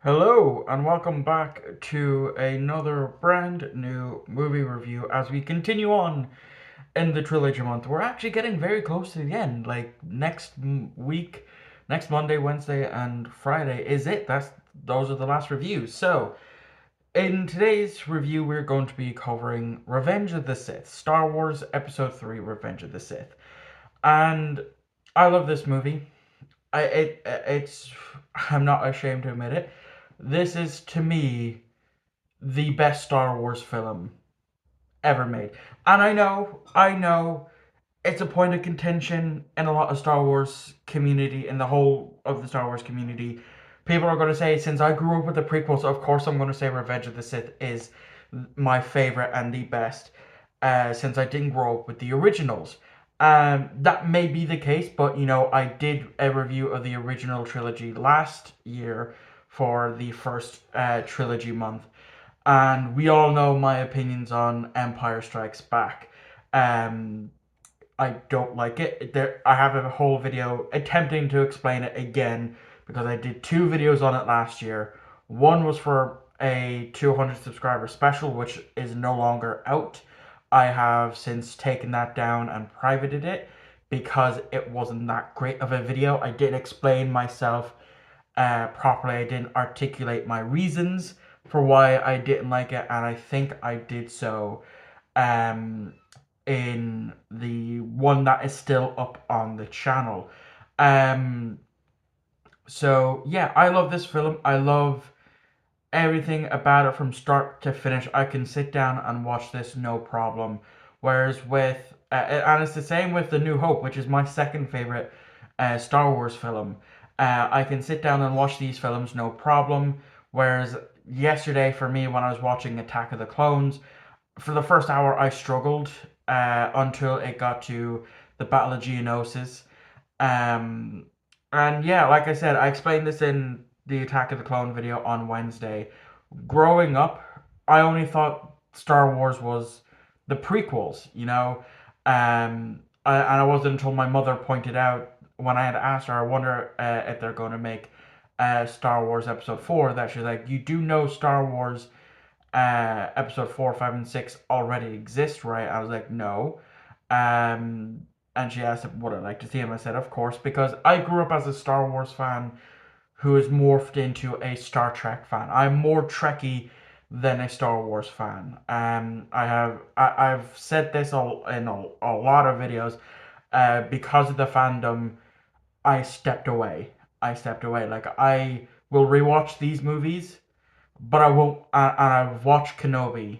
Hello, and welcome back to another brand new movie review as we continue on in the trilogy month. We're actually getting very close to the end. Like week, next Monday, Wednesday, and Friday is it. Those are the last reviews. So, in today's review, we're going to be covering Revenge of the Sith, Star Wars Episode 3, Revenge of the Sith. And I love this movie. It's I'm not ashamed to admit it. This is to me the best Star Wars film ever made. And I know it's a point of contention in a lot of Star Wars community, in the whole of the Star Wars community. People are going to say, since I grew up with the prequels, of course I'm going to say Revenge of the Sith is my favorite and the best, since I didn't grow up with the originals. That may be the case, but I did a review of the original trilogy last year for the first trilogy month, and we all know my opinions on Empire Strikes Back. Um, I don't like it. I have a whole video attempting to explain it again because I did two videos on it last year. One was for a 200 subscriber special, which is no longer out. I have since taken that down and privated it because it wasn't that great of a video. I didn't explain myself properly. I didn't articulate my reasons for why I didn't like it, and I think I did so um, in the one that is still up on the channel. Um, so yeah, I love this film. I love everything about it from start to finish. I can sit down and watch this no problem. Whereas and it's the same with The New Hope, which is my second favorite Star Wars film. I can sit down and watch these films no problem. Whereas yesterday, for me, when I was watching Attack of the Clones, for the first hour, I struggled until it got to the Battle of Geonosis. Um, and yeah, like I said, I explained this in the Attack of the Clone video on Wednesday. Growing up, I only thought Star Wars was the prequels, and I wasn't until my mother pointed out when I had asked her, I wonder if they're going to make Star Wars Episode 4, that she's like, you do know Star Wars Episode 4, 5, and 6 already exist, right? I was like, no. Um, and she asked what I'd like to see him. I said, of course, because I grew up as a Star Wars fan who has morphed into a Star Trek fan. I'm more Trekkie than a Star Wars fan. I've said this in a lot of videos. Because of the fandom, I stepped away. I stepped away. Like, I will rewatch these movies, but I won't. And I've watched Kenobi,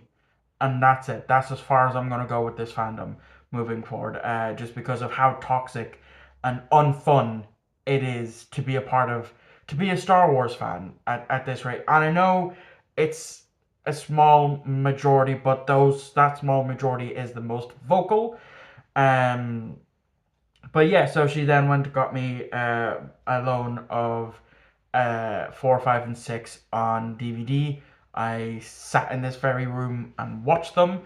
and that's it. That's as far as I'm gonna go with this fandom moving forward. Just because of how toxic and unfun it is to be a part of, to be a Star Wars fan at this rate. And I know it's a small majority, but that small majority is the most vocal. Um, but yeah, so she then went and got me a loan of 4, 5, and 6 on DVD. I sat in this very room and watched them.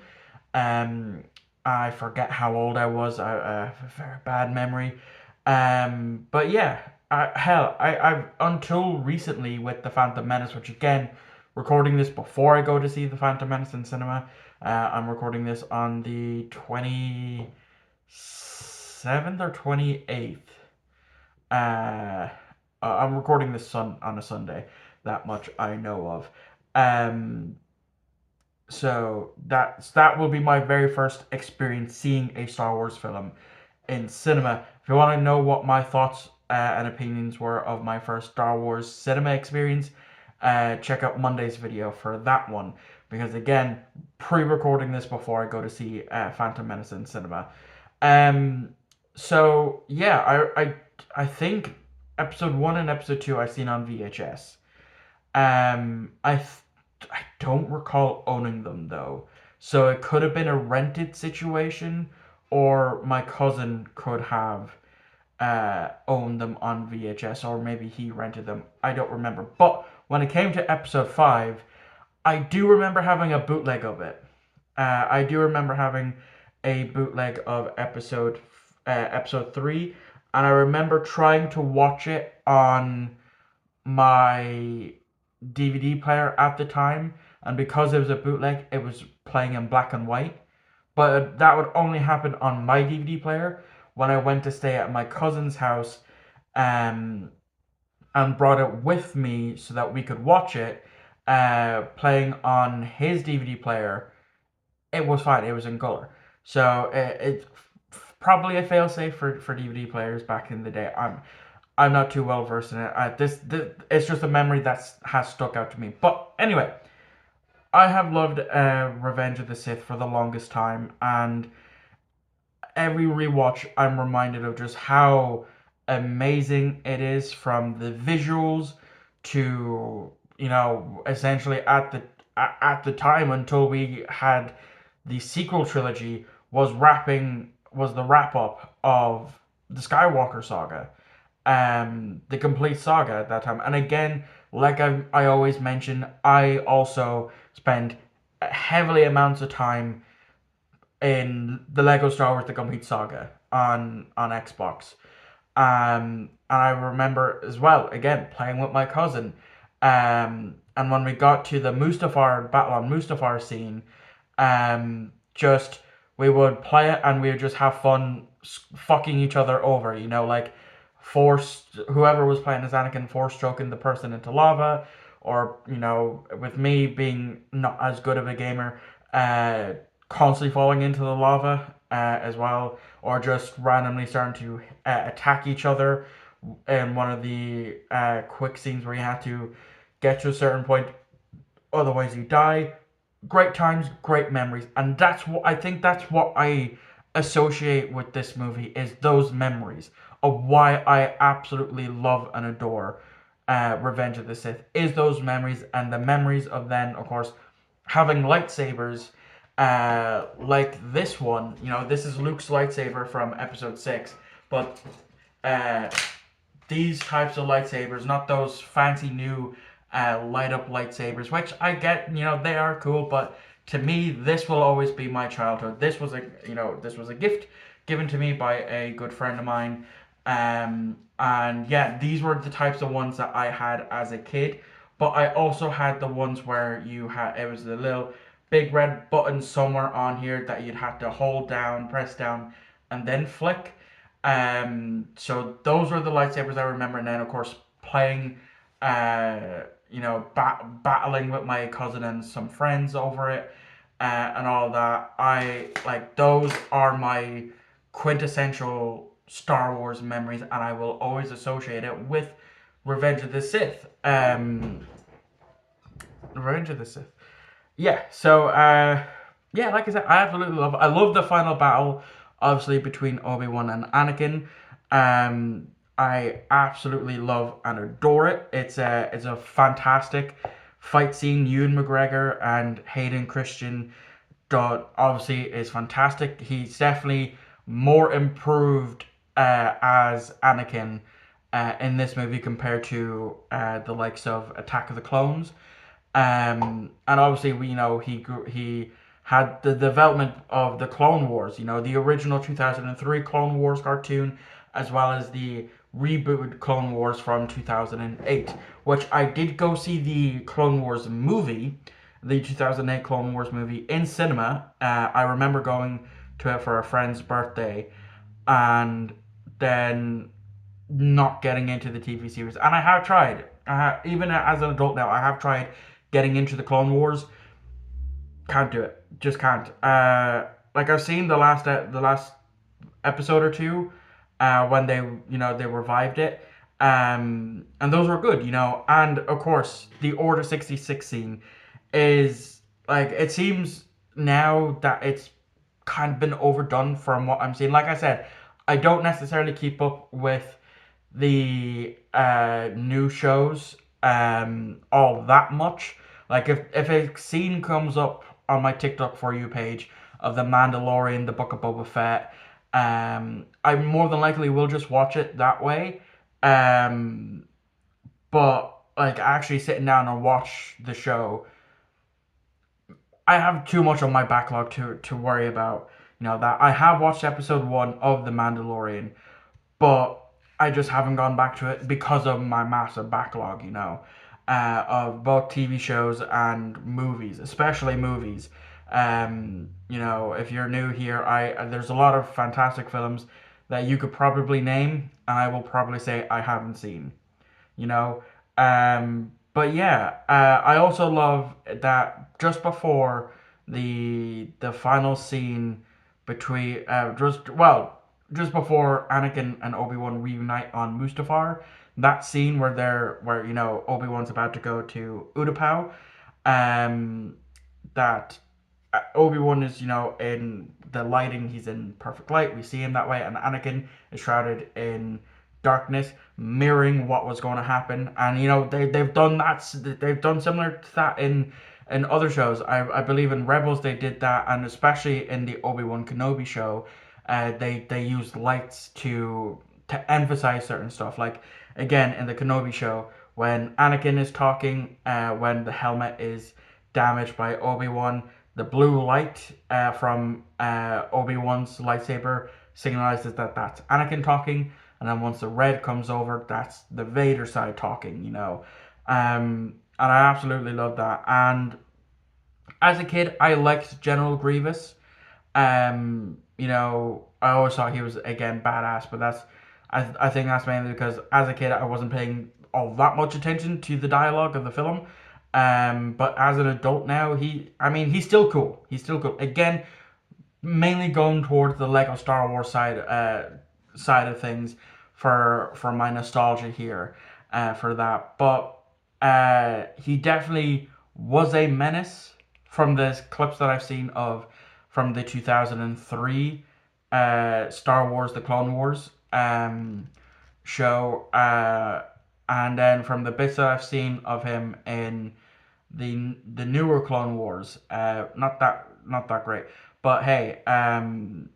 Um, I forget how old I was. I have a very bad memory. But yeah, I've until recently with the Phantom Menace, which again, recording this before I go to see the Phantom Menace in cinema. I'm recording this on the 27th or 28th. Uh, I'm recording this on a Sunday. That much I know of. Um, so that will be my very first experience seeing a Star Wars film in cinema. If you want to know what my thoughts and opinions were of my first Star Wars cinema experience, check out Monday's video for that one. Because again, pre-recording this before I go to see Phantom Menace in cinema. Um, so yeah, I think episode 1 and episode 2 I've seen on VHS. Um, I th- I don't recall owning them though, so it could have been a rented situation, or my cousin could have owned them on VHS, or maybe he rented them. I don't remember. But when it came to episode 5, I do remember having a bootleg of it. I do remember having a bootleg of episode 3, and I remember trying to watch it on my DVD player at the time, and because it was a bootleg, it was playing in black and white. But that would only happen on my DVD player when I went to stay at my cousin's house, um, and brought it with me so that we could watch it, playing on his DVD player. It was fine. It was in color. So it's probably a failsafe for DVD players back in the day. I'm not too well versed in it. This it's just a memory that has stuck out to me. But anyway, I have loved Revenge of the Sith for the longest time, and every rewatch I'm reminded of just how amazing it is, from the visuals to, essentially at the time until we had the sequel trilogy, was the wrap up of the Skywalker saga, the complete saga at that time. And again, like I always mention, I also spend heavily amounts of time in the Lego Star Wars: The Complete Saga on Xbox. And I remember as well, again, playing with my cousin. And when we got to the Mustafar battle on Mustafar scene, just we would play it and we would just have fun fucking each other over. Like force whoever was playing as Anakin, force stroking the person into lava, or with me being not as good of a gamer, uh, constantly falling into the lava as well, or just randomly starting to attack each other in one of the quick scenes where you have to get to a certain point, otherwise you die. Great times, great memories, and that's what I associate with this movie, is those memories of why I absolutely love and adore Revenge of the Sith, is those memories, and the memories of then, of course, having lightsabers like this one. This is Luke's lightsaber from Episode 6, but uh, these types of lightsabers, not those fancy new light up lightsabers, which I get, they are cool, but to me, this will always be my childhood. This was a gift given to me by a good friend of mine. And yeah, these were the types of ones that I had as a kid, but I also had the ones where it was the little big red button somewhere on here that you'd have to hold down, press down, and then flick. So those were the lightsabers I remember, and then of course playing, battling with my cousin and some friends over it, and all that. I like those are my quintessential Star Wars memories, and I will always associate it with Revenge of the Sith. Revenge of the Sith. Yeah. So yeah, like I said, I absolutely love it. I love the final battle, obviously between Obi-Wan and Anakin. Um, I absolutely love and adore it. It's a fantastic fight scene. Ewan McGregor and Hayden Christian obviously is fantastic. He's definitely more improved as Anakin in this movie compared to the likes of Attack of the Clones. And obviously we know he had the development of the Clone Wars, the original 2003 Clone Wars cartoon, as well as the rebooted Clone Wars from 2008, which I did go see the Clone Wars movie, the 2008 Clone Wars movie in cinema. I remember going to it for a friend's birthday, and then not getting into the TV series. And I have tried, even as an adult now, I have tried getting into the Clone Wars. Can't do it. Just can't. Like I've seen the last episode or two, when they revived it, and those were good. And of course the Order 66 scene is, like, it seems now that it's kind of been overdone from what I'm seeing. Like I said, I don't necessarily keep up with the new shows all that much. Like if a scene comes up on my TikTok for you page of the Mandalorian, the Book of Boba Fett, I more than likely will just watch it that way. Um, but like actually sitting down and watch the show, I have too much on my backlog to worry about. That I have watched episode 1 of the Mandalorian, but I just haven't gone back to it because of my massive backlog. of both TV shows and movies, especially movies. If you're new here, I there's a lot of fantastic films that you could probably name, and I will probably say I haven't seen. You know, but yeah, I also love that just before the final scene between just before Anakin and Obi-Wan reunite on Mustafar, that scene where Obi-Wan's about to go to Utapau, um, that Obi-Wan is, in the lighting, he's in perfect light. We see him that way, and Anakin is shrouded in darkness, mirroring what was going to happen. And they've done that. They've done similar to that in other shows. I believe in Rebels they did that, and especially in the Obi-Wan Kenobi show, they used lights to emphasize certain stuff. Like again in the Kenobi show, when Anakin is talking, when the helmet is damaged by Obi-Wan, the blue light from Obi-Wan's lightsaber signalizes that that's Anakin talking, and then once the red comes over, that's the Vader side talking. And I absolutely love that. And as a kid, I liked General Grievous. I always thought he was again badass, but I think that's mainly because as a kid I wasn't paying all that much attention to the dialogue of the film. But as an adult now, he's still cool. He's still cool. Again, mainly going towards the Lego Star Wars side of things for my nostalgia here, for that. But he definitely was a menace from the clips that I've seen of from the 2003 Star Wars: The Clone Wars show, and then from the bits that I've seen of him in the newer Clone Wars, not that great. But hey, I'm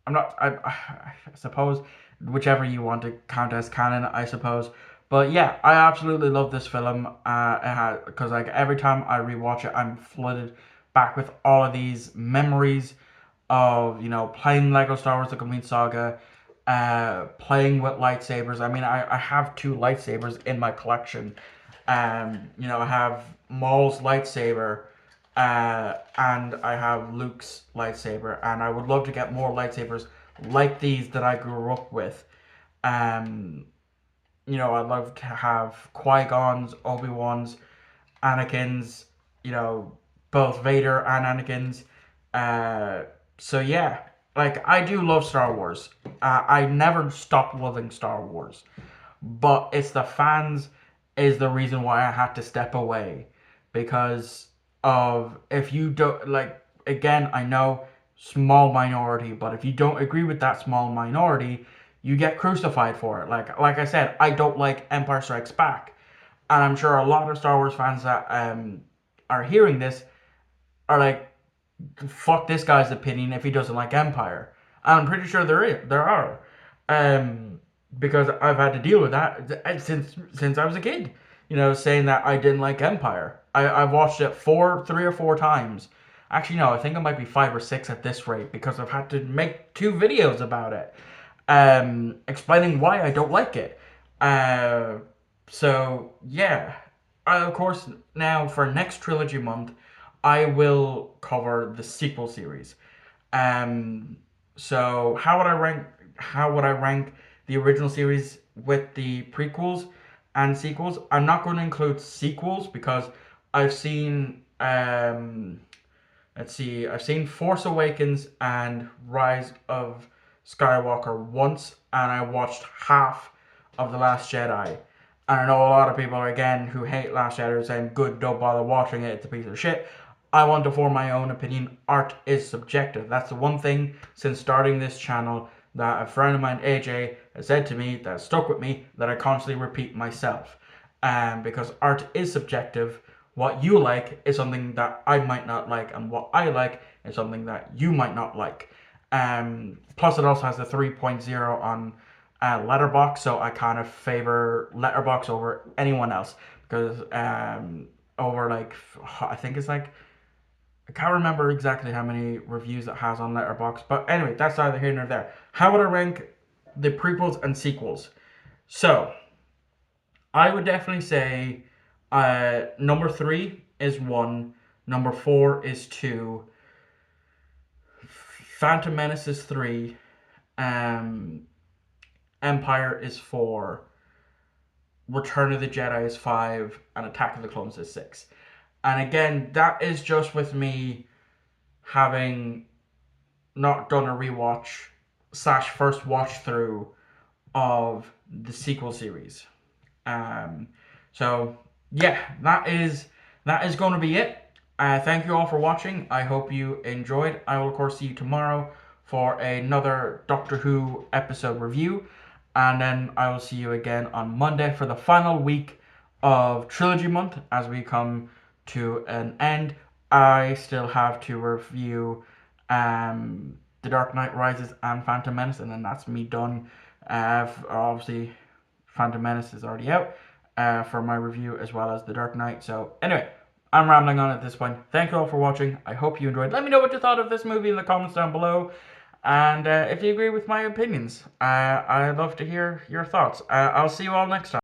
not. I suppose whichever you want to count as canon, I suppose. But yeah, I absolutely love this film. Because like every time I rewatch it, I'm flooded back with all of these memories of playing Lego Star Wars: The Complete Saga, playing with lightsabers. I mean, I have two lightsabers in my collection. I have Maul's lightsaber, and I have Luke's lightsaber, and I would love to get more lightsabers like these that I grew up with. Um, I'd love to have Qui-Gon's, Obi-Wan's, Anakin's, you know, both Vader and Anakin's. Uh, so yeah, like I do love Star Wars. I never stopped loving Star Wars, but it's the fans is the reason why I had to step away, because of if you don't like, again, I know small minority, but if you don't agree with that small minority, you get crucified for it. Like I said, I don't like Empire Strikes Back, and I'm sure a lot of Star Wars fans that are hearing this are like, fuck this guy's opinion if he doesn't like Empire. And I'm pretty sure there are, um, because I've had to deal with that since I was a kid. Saying that I didn't like Empire. I've watched it 3 or 4 times. Actually, no, I think it might be 5 or 6 at this rate because I've had to make 2 videos about it, explaining why I don't like it. Uh, so yeah, of course, now for next trilogy month, I will cover the sequel series. Um, so how would I rank the original series with the prequels and sequels? I'm not going to include sequels because I've seen let's see, I've seen Force Awakens and Rise of Skywalker once, and I watched half of The Last Jedi. And I know a lot of people, again, who hate Last Jedi are saying, good, don't bother watching it, it's a piece of shit. I want to form my own opinion. Art is subjective. That's the one thing since starting this channel that a friend of mine, AJ, has said to me that stuck with me, that I constantly repeat myself. Because art is subjective. What you like is something that I might not like, and what I like is something that you might not like. Plus, it also has the 3.0 on Letterbox, so I kind of favor Letterbox over anyone else because over like I think it's like I can't remember exactly how many reviews it has on Letterbox, but anyway, that's neither here nor there. How would I rank the prequels and sequels? So I would definitely say number three is one, number four is two, Phantom Menace is three, um, Empire is four, Return of the Jedi is five, and Attack of the Clones is six. And again, that is just with me having not done a rewatch slash first watch through of the sequel series. Um, so yeah, that is going to be it. Thank you all for watching. I hope you enjoyed. I will of course see you tomorrow for another Doctor Who episode review, and then I will see you again on Monday for the final week of Trilogy Month as we come to an end. I still have to review The Dark Knight Rises and Phantom Menace, and then that's me done. Obviously, Phantom Menace is already out for my review, as well as The Dark Knight. So anyway, I'm rambling on at this point. Thank you all for watching. I hope you enjoyed. Let me know what you thought of this movie in the comments down below. And if you agree with my opinions, I'd love to hear your thoughts. I'll see you all next time.